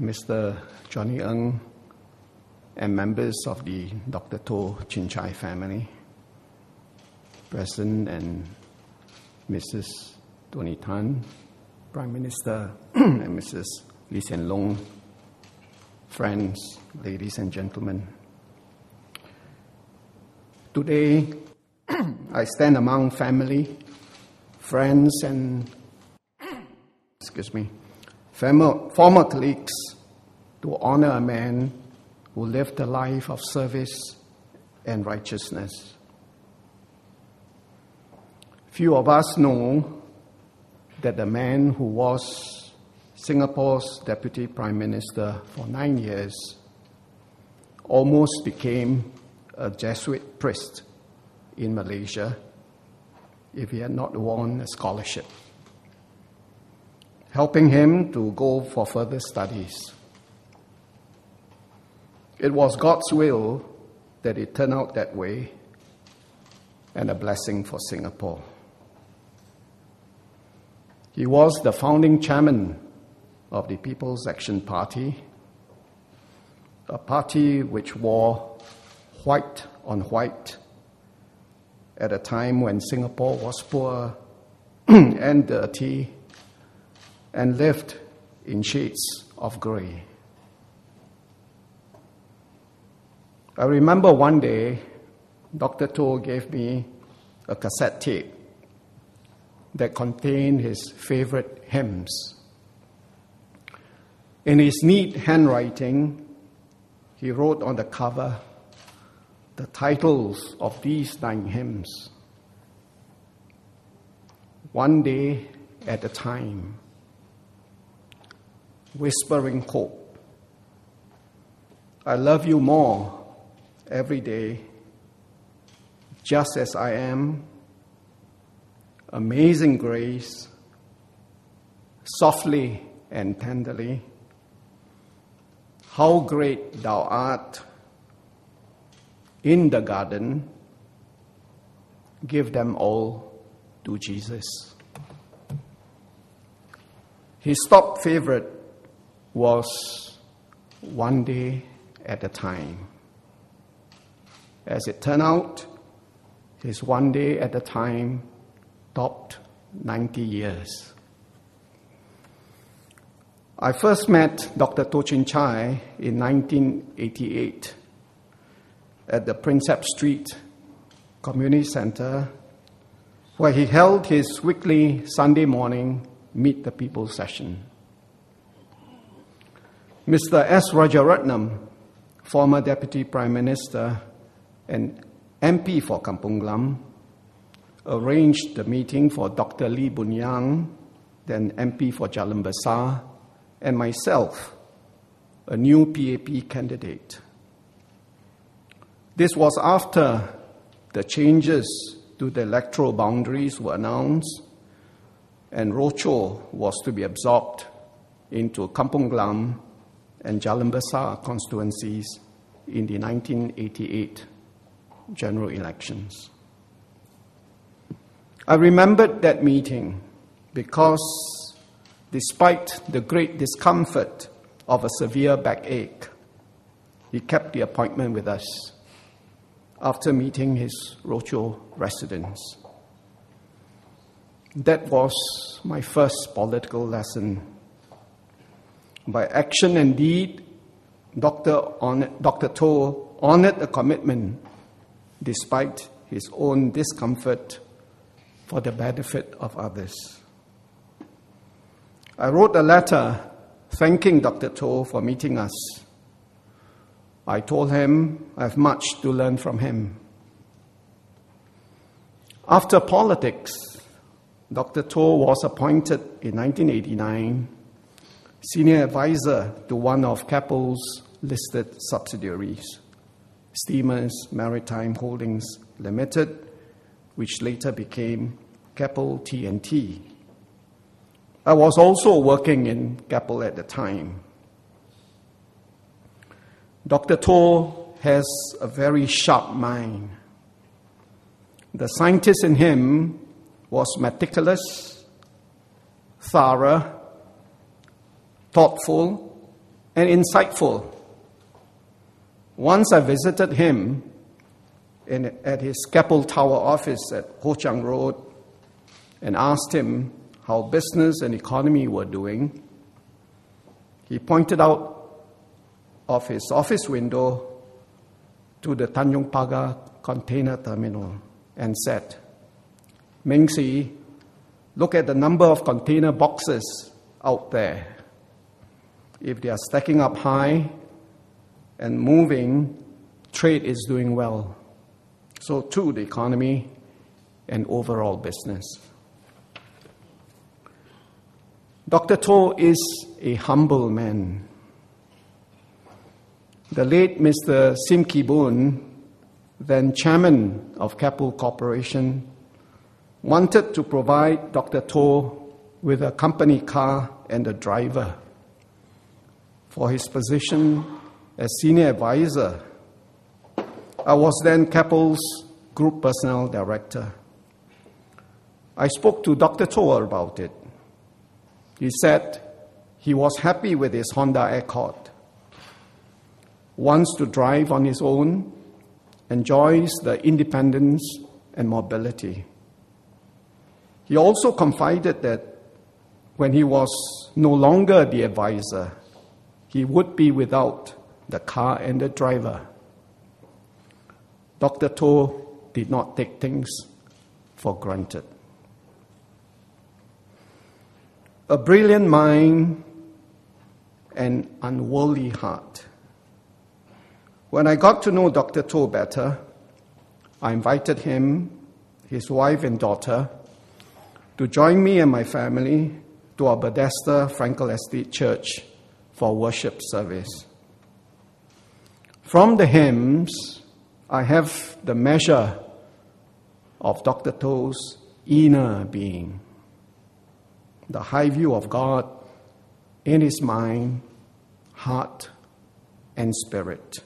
Mr. Johnny Ng, and members of the Dr. Toh Chin Chye family, President and Mrs. Tony Tan, Prime Minister and Mrs. Lee Hsien Loong, friends, ladies and gentlemen. Today, I stand among family, friends, and former colleagues to honor a man who lived a life of service and righteousness. Few of us know that the man who was Singapore's Deputy Prime Minister for 9 years almost became a Jesuit priest in Malaysia if he had not won a scholarship, helping him to go for further studies. It was God's will that it turned out that way, and a blessing for Singapore. He was the founding chairman of the People's Action Party, a party which wore white on white at a time when Singapore was poor and dirty and lived in shades of grey. I remember one day, Dr. Toh gave me a cassette tape that contained his favorite hymns. In his neat handwriting, he wrote on the cover the titles of these 9 hymns. One Day at a Time, Whispering Hope, I Love You More Every Day, Just As I Am, Amazing Grace, Softly and Tenderly, How Great Thou Art, In the Garden, Give Them All to Jesus. His top favorite was One Day at a Time. As it turned out, his One Day at a Time topped 90 years. I first met Dr. Toh Chin Chye in 1988 at the Prinsep Street Community Center, where he held his weekly Sunday morning Meet the People session. Mr. S. Rajaratnam, former Deputy Prime Minister and MP for Kampung Glam, arranged the meeting for Dr. Lee Boon Yang, then MP for Jalan Besar, and myself, a new PAP candidate. This was after the changes to the electoral boundaries were announced and Rochor was to be absorbed into Kampung Glam and Jalan Besar constituencies in the 1988 general elections. I remembered that meeting because despite the great discomfort of a severe backache, he kept the appointment with us after meeting his Rochor residents. That was my first political lesson. By action and deed, Dr. Toh honored a commitment despite his own discomfort for the benefit of others. I wrote a letter thanking Dr. Toh for meeting us. I told him I have much to learn from him. After politics, Dr. Toh was appointed in 1989 senior advisor to one of Keppel's listed subsidiaries, Steamers Maritime Holdings Limited, which later became Keppel T&T. I was also working in Keppel at the time. Dr. Toh has a very sharp mind. The scientist in him was meticulous, thorough, thoughtful, and insightful. Once I visited him at his Keppel Tower office at Ho Chang Road and asked him how business and economy were doing. He pointed out of his office window to the Tanjong Pagar container terminal and said, "Meng, look at the number of container boxes out there. If they are stacking up high and moving, trade is doing well. So too the economy and overall business." Dr. Toh is a humble man. The late Mr. Sim Kee Boon, then chairman of Keppel Corporation, wanted to provide Dr. Toh with a company car and a driver for his position as senior advisor. I was then Keppel's group personnel director. I spoke to Dr. Toh about it. He said he was happy with his Honda Accord, wants to drive on his own, enjoys the independence and mobility. He also confided that when he was no longer the advisor, he would be without the car and the driver. Dr. Toh did not take things for granted. A brilliant mind and unworldly heart. When I got to know Dr. Toh better, I invited him, his wife and daughter, to join me and my family to our Bethesda Frankel Estate Church for worship service. From the hymns, I have the measure of Dr. Toh's inner being, the high view of God in his mind, heart, and spirit.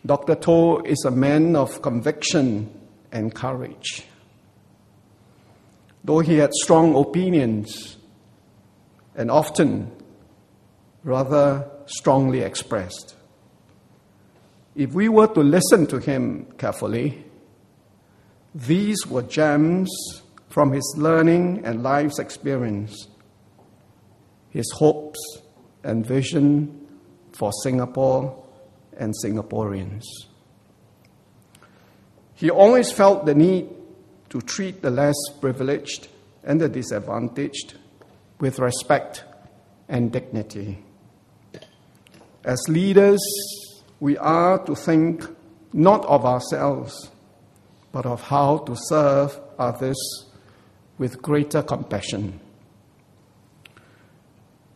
Dr. Toh is a man of conviction and courage. Though he had strong opinions and often rather strongly expressed, if we were to listen to him carefully, these were gems from his learning and life's experience, his hopes and vision for Singapore and Singaporeans. He always felt the need to treat the less privileged and the disadvantaged with respect and dignity. As leaders, we are to think not of ourselves, but of how to serve others with greater compassion.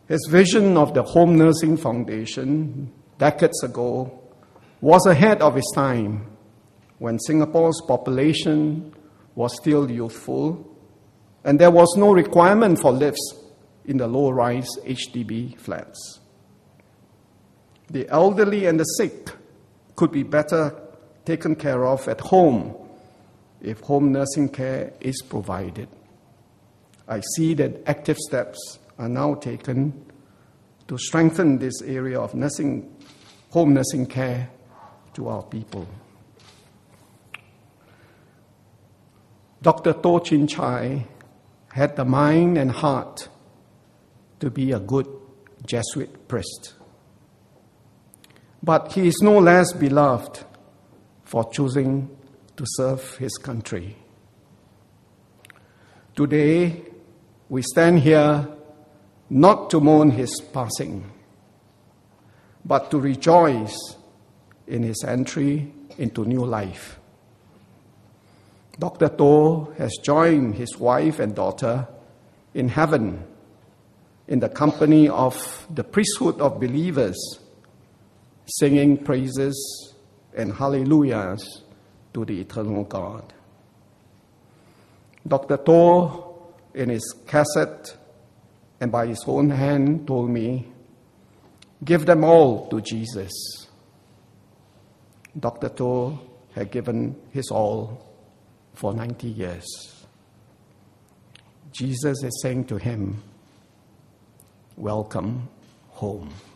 His vision of the Home Nursing Foundation decades ago was ahead of his time when Singapore's population was still youthful and there was no requirement for lifts in the low-rise HDB flats. The elderly and the sick could be better taken care of at home if home nursing care is provided. I see that active steps are now taken to strengthen this area of home nursing care to our people. Dr. Toh Chin Chye had the mind and heart to be a good Jesuit priest. But he is no less beloved for choosing to serve his country. Today, we stand here not to mourn his passing, but to rejoice in his entry into new life. Dr. Toh has joined his wife and daughter in heaven in the company of the priesthood of believers, singing praises and hallelujahs to the eternal God. Dr. Toh, in his cassette and by his own hand, told me, "Give them all to Jesus." Dr. Toh had given his all for 90 years. Jesus is saying to him, "Welcome home.